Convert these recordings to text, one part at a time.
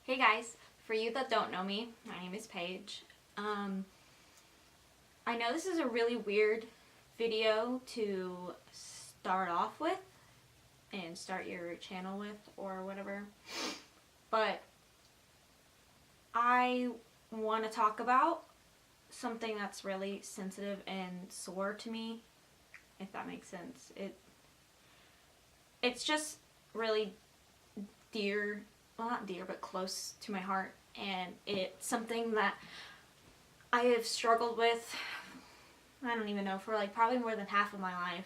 Hey guys, for you that don't know me, my name is Paige. I know this is a really weird video to start off with and start your channel with or whatever, but I want to talk about something that's really sensitive and sore to me, if that makes sense. It's just really dear, well, not dear, but close to my heart, and it's something that I have struggled with, I don't even know, for like probably more than half of my life.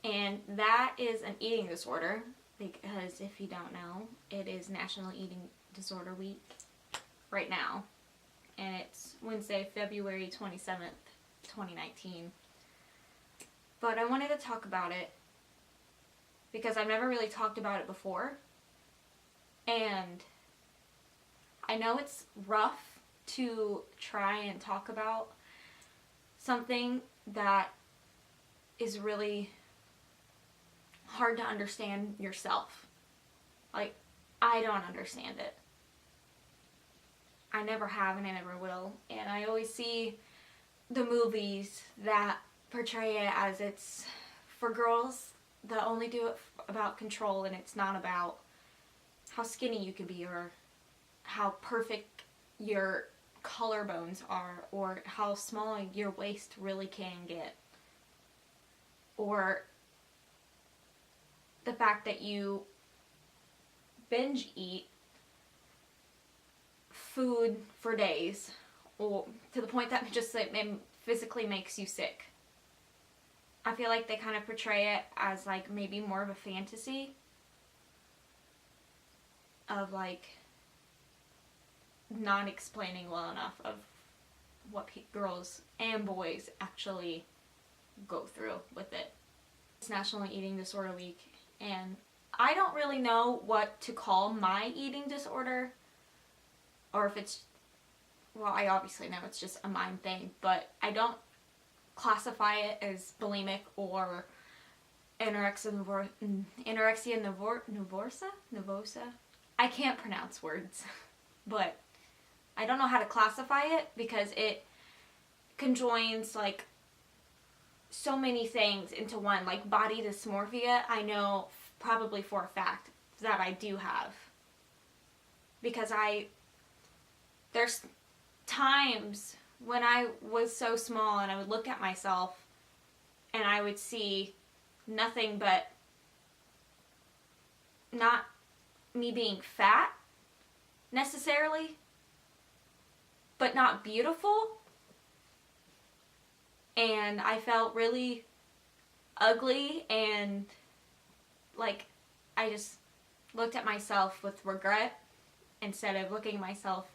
And that is an eating disorder, because if you don't know, it is National Eating Disorder Week right now, and it's Wednesday, February 27th, 2019. But I wanted to talk about it because I've never really talked about it before, and I know it's rough to try and talk about something that is really hard to understand yourself. Like, I don't understand it. I never have and I never will. And I always see the movies that portray it as it's for girls that only do it about control, and it's not about how skinny you can be or how perfect your collarbones are or how small your waist really can get, or the fact that you binge eat food for days, or to the point that just like it physically makes you sick. I feel like they kind of portray it as like maybe more of a fantasy of like not explaining well enough of what girls and boys actually go through with it. It's National Eating Disorder Week, and I don't really know what to call my eating disorder, or if it's, well, I obviously know it's just a mind thing, but I don't classify it as bulimic or anorexia nervosa. I can't pronounce words, but I don't know how to classify it because it conjoins like so many things into one. Like body dysmorphia, I know probably for a fact that I do have, because there's times when I was so small and I would look at myself and I would see nothing but not me being fat necessarily, but not beautiful, and I felt really ugly, and like I just looked at myself with regret instead of looking at myself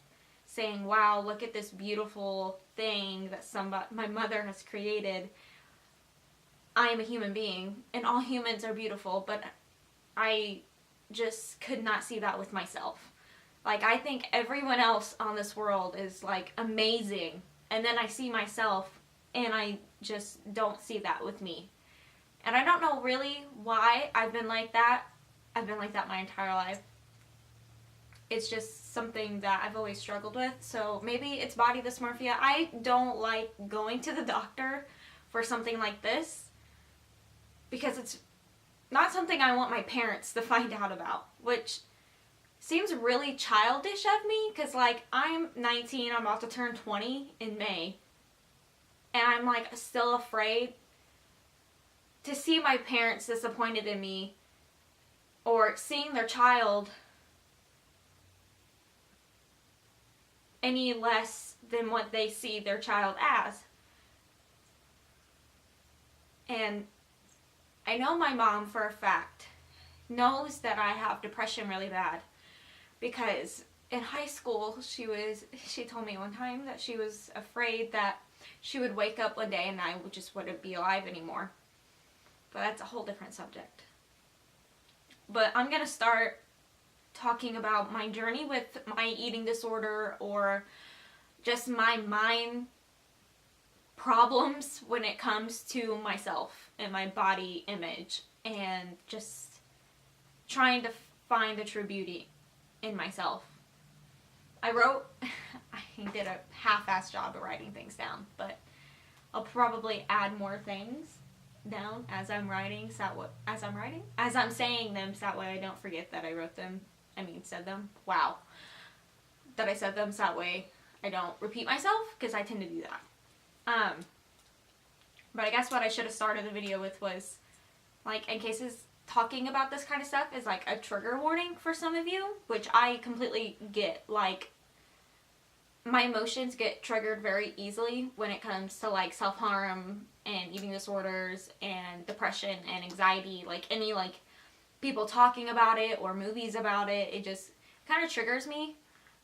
saying, wow, look at this beautiful thing that my mother has created. I am a human being and all humans are beautiful, but I just could not see that with myself. Like, I think everyone else on this world is like amazing, and then I see myself and I just don't see that with me. And I don't know really why I've been like that. I've been like that my entire life. It's just something that I've always struggled with. So maybe it's body dysmorphia. I don't like going to the doctor for something like this because it's not something I want my parents to find out about, which seems really childish of me because, like, I'm 19, I'm about to turn 20 in May, and I'm, like, still afraid to see my parents disappointed in me or seeing their child any less than what they see their child as. And I know my mom for a fact knows that I have depression really bad, because in high school she told me one time that she was afraid that she would wake up one day and I just wouldn't be alive anymore. But that's a whole different subject. But I'm gonna start talking about my journey with my eating disorder, or just my mind problems when it comes to myself and my body image, and just trying to find the true beauty in myself. I wrote, I did a half-assed job of writing things down, but I'll probably add more things down as I'm writing, as I'm saying them, so that way I don't forget that I wrote them, said them. Wow. That I said them, so that way I don't repeat myself, because I tend to do that. But I guess what I should have started the video with was, like, in cases talking about this kind of stuff is like a trigger warning for some of you, which I completely get. Like, my emotions get triggered very easily when it comes to like self-harm and eating disorders and depression and anxiety. Like, any like people talking about it or movies about it, it just kind of triggers me.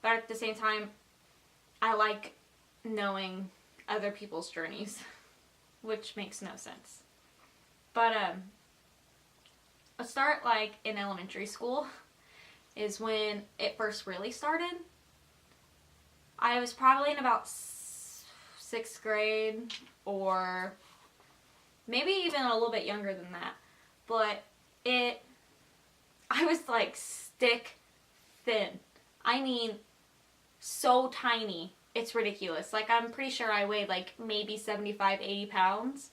But at the same time, I like knowing other people's journeys, which makes no sense. But let's start like in elementary school is when it first really started. I was probably in about 6th grade, or maybe even a little bit younger than that. But I was like stick thin. I mean, so tiny. It's ridiculous. Like, I'm pretty sure I weighed like maybe 75, 80 pounds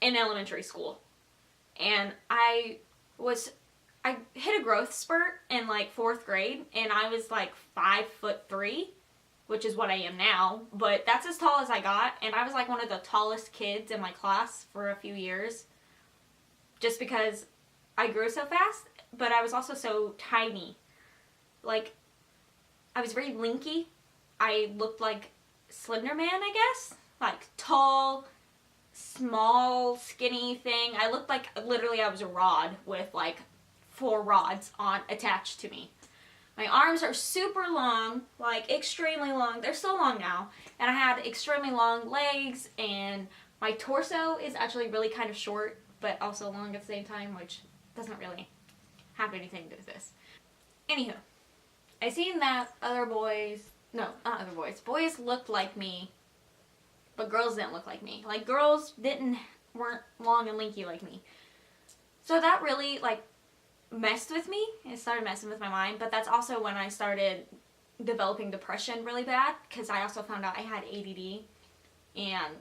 in elementary school. And I hit a growth spurt in like 4th grade, and I was like 5'3", which is what I am now, but that's as tall as I got. And I was like one of the tallest kids in my class for a few years, just because I grew so fast, but I was also so tiny. Like, I was very linky. I looked like Slender Man, I guess. Like, tall, small, skinny thing. I looked like, literally, I was a rod with like 4 rods attached to me. My arms are super long, like extremely long. They're so long now. And I had extremely long legs, and my torso is actually really kind of short, but also long at the same time, which doesn't really have anything to do with this. Anywho, I seen that boys looked like me, but girls didn't look like me. Like, girls weren't long and lanky like me. So that really, like, messed with me. It started messing with my mind, but that's also when I started developing depression really bad, because I also found out I had ADD, and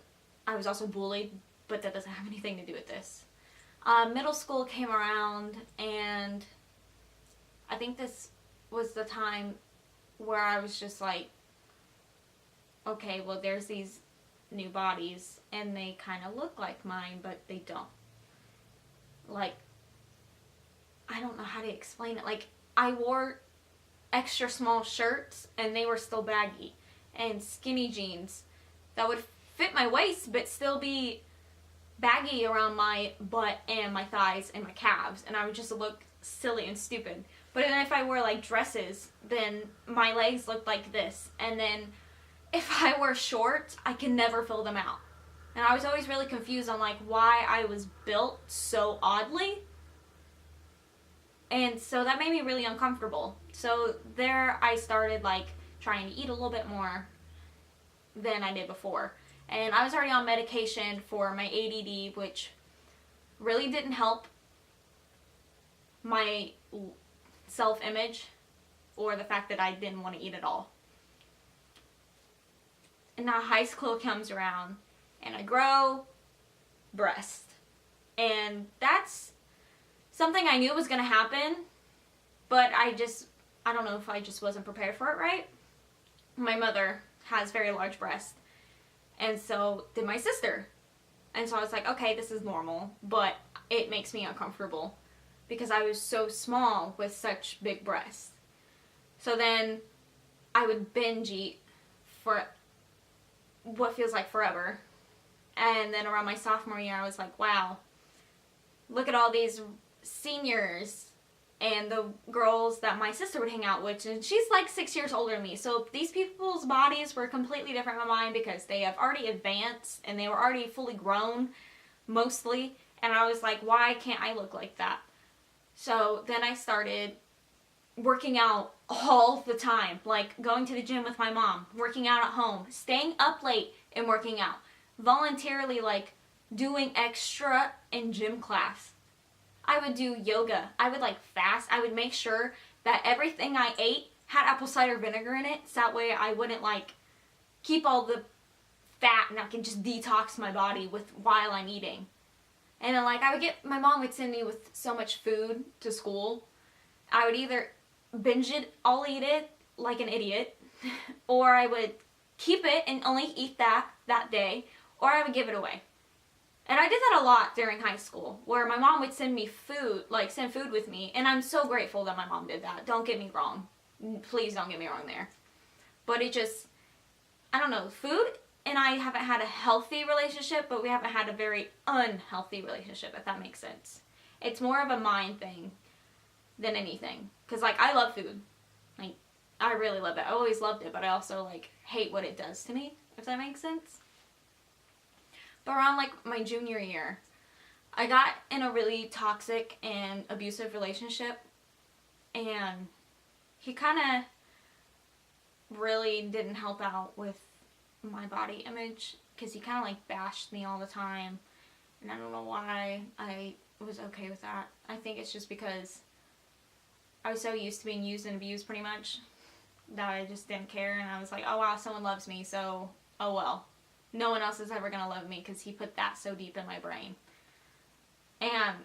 I was also bullied, but that doesn't have anything to do with this. Middle school came around, and I think this was the time where I was just like, okay, well, there's these new bodies, and they kind of look like mine, but they don't. Like, I don't know how to explain it. Like, I wore extra small shirts, and they were still baggy, and skinny jeans that would fit my waist, but still be baggy around my butt and my thighs and my calves, and I would just look silly and stupid. But then if I wore like dresses, then my legs looked like this, and then if I wore shorts, I could never fill them out. And I was always really confused on like why I was built so oddly. And so that made me really uncomfortable. So there I started like trying to eat a little bit more than I did before. And I was already on medication for my ADD, which really didn't help my self-image or the fact that I didn't want to eat at all. And now high school comes around, and I grow breast. And that's something I knew was going to happen, but I don't know if I just wasn't prepared for it right. My mother has very large breasts, and so did my sister. And so I was like, okay, this is normal, but it makes me uncomfortable because I was so small with such big breasts. So then I would binge eat for what feels like forever. And then around my sophomore year, I was like, wow, look at all these seniors and the girls that my sister would hang out with, and she's like 6 years older than me. So these people's bodies were completely different from mine because they have already advanced and they were already fully grown, mostly. And I was like, why can't I look like that? So then I started working out all the time, like going to the gym with my mom, working out at home, staying up late and working out, voluntarily like doing extra in gym class. I would do yoga. I would like fast. I would make sure that everything I ate had apple cider vinegar in it, so that way I wouldn't like keep all the fat and I can just detox my body with while I'm eating. And then like my mom would send me with so much food to school. I would either binge it, all eat it like an idiot, or I would keep it and only eat that day, or I would give it away. And I did that a lot during high school, where my mom would send me food, like send food with me, and I'm so grateful that my mom did that. Don't get me wrong. Please don't get me wrong there. But it just, I don't know, food and I haven't had a healthy relationship, but we haven't had a very unhealthy relationship, if that makes sense. It's more of a mind thing than anything. Because, like, I love food. Like, I really love it. I always loved it, but I also, like, hate what it does to me, if that makes sense. But around, like, my junior year, I got in a really toxic and abusive relationship, and he kind of really didn't help out with my body image, because he kind of like bashed me all the time, and I don't know why I was okay with that. I think it's just because I was so used to being used and abused pretty much that I just didn't care, and I was like, oh wow, someone loves me, so oh well, no one else is ever gonna love me, because he put that so deep in my brain. And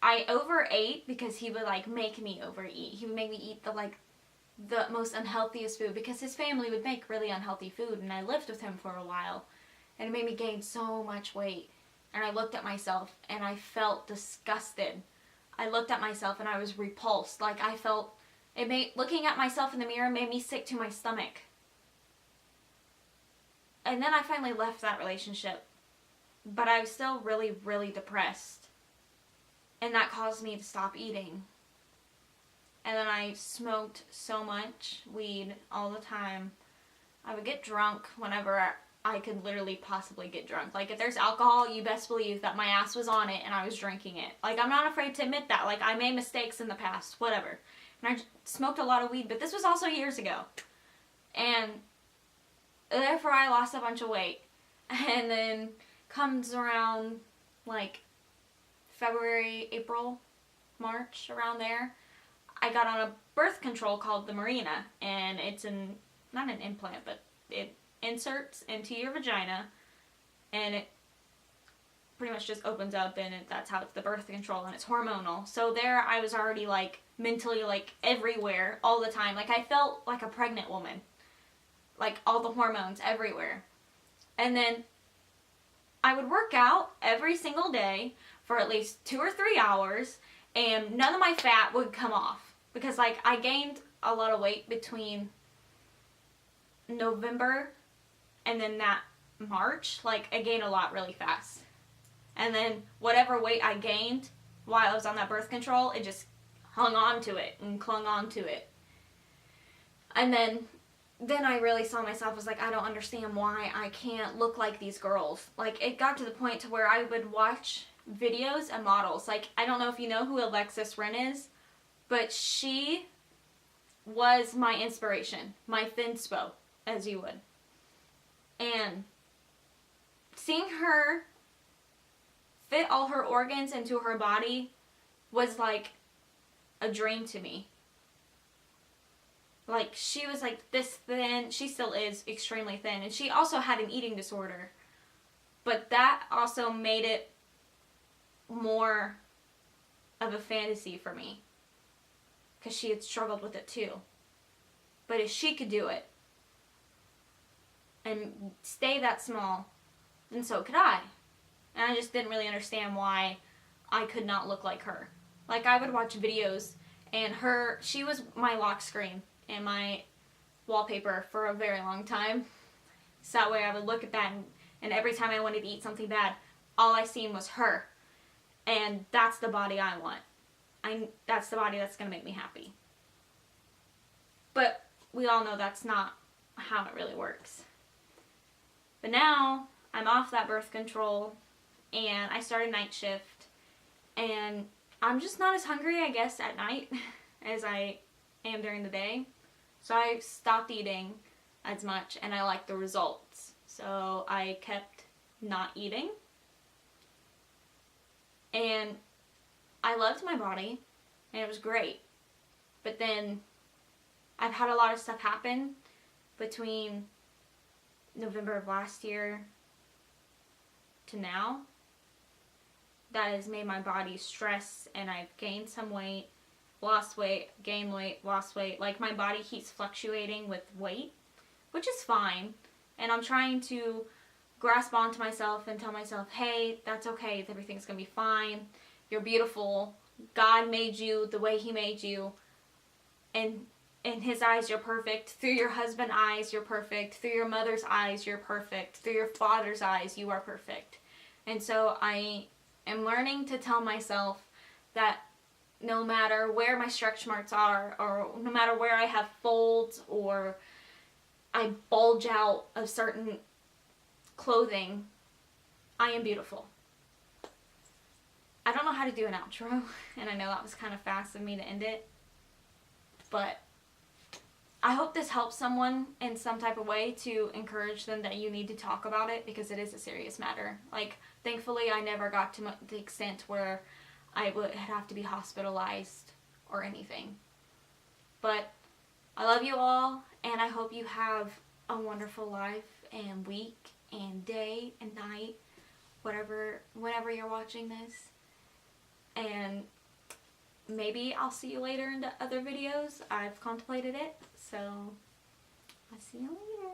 I overate because he would like make me overeat. He would make me eat the most unhealthiest food, because his family would make really unhealthy food, and I lived with him for a while, and it made me gain so much weight. And I looked at myself and I felt disgusted. I looked at myself and I was repulsed. Like, I felt looking at myself in the mirror made me sick to my stomach. And then I finally left that relationship, but I was still really, really depressed, and that caused me to stop eating. And then I smoked so much weed all the time. I would get drunk whenever I could literally possibly get drunk. Like, if there's alcohol, you best believe that my ass was on it and I was drinking it. Like, I'm not afraid to admit that. Like, I made mistakes in the past, whatever. And I smoked a lot of weed, but this was also years ago. And therefore, I lost a bunch of weight. And then comes around, like, February, April, March, around there, I got on a birth control called the Mirena, and it's not an implant, but it inserts into your vagina, and it pretty much just opens up, and that's how it's the birth control, and it's hormonal. So there I was already like mentally like everywhere all the time. Like, I felt like a pregnant woman. Like, all the hormones everywhere. And then I would work out every single day for at least 2 or 3 hours, and none of my fat would come off. Because, like, I gained a lot of weight between November and then that March. Like, I gained a lot really fast. And then whatever weight I gained while I was on that birth control, it just hung on to it and clung on to it. And then I really saw myself as like, I don't understand why I can't look like these girls. Like, it got to the point to where I would watch videos of models. Like, I don't know if you know who Alexis Ren is, but she was my inspiration, my thinspo, as you would. And seeing her fit all her organs into her body was like a dream to me. Like, she was like this thin. She still is extremely thin. And she also had an eating disorder. But that also made it more of a fantasy for me, because she had struggled with it too. But if she could do it and stay that small, then so could I. And I just didn't really understand why I could not look like her. Like, I would watch videos, and she was my lock screen and my wallpaper for a very long time. So that way I would look at that, and every time I wanted to eat something bad, all I seen was her. And that's the body I want. That's the body that's going to make me happy. But we all know that's not how it really works. But now I'm off that birth control, and I started night shift, and I'm just not as hungry, I guess, at night as I am during the day. So I stopped eating as much, and I liked the results. So I kept not eating. And I loved my body, and it was great. But then I've had a lot of stuff happen between November of last year to now that has made my body stress, and I've gained some weight, lost weight, gained weight, lost weight. Like, my body keeps fluctuating with weight, which is fine. And I'm trying to grasp onto myself and tell myself, hey, that's okay. Everything's going to be fine. You're beautiful. God made you the way He made you. And in His eyes, you're perfect. Through your husband's eyes, you're perfect. Through your mother's eyes, you're perfect. Through your father's eyes, you are perfect. And so I am learning to tell myself that no matter where my stretch marks are, or no matter where I have folds, or I bulge out of certain clothing, I am beautiful. I don't know how to do an outro, and I know that was kind of fast of me to end it, but I hope this helps someone in some type of way to encourage them that you need to talk about it, because it is a serious matter. Like, thankfully, I never got to the extent where I would have to be hospitalized or anything. But I love you all, and I hope you have a wonderful life and week and day and night, whenever you're watching this. And maybe I'll see you later in the other videos. I've contemplated it, so I'll see you later.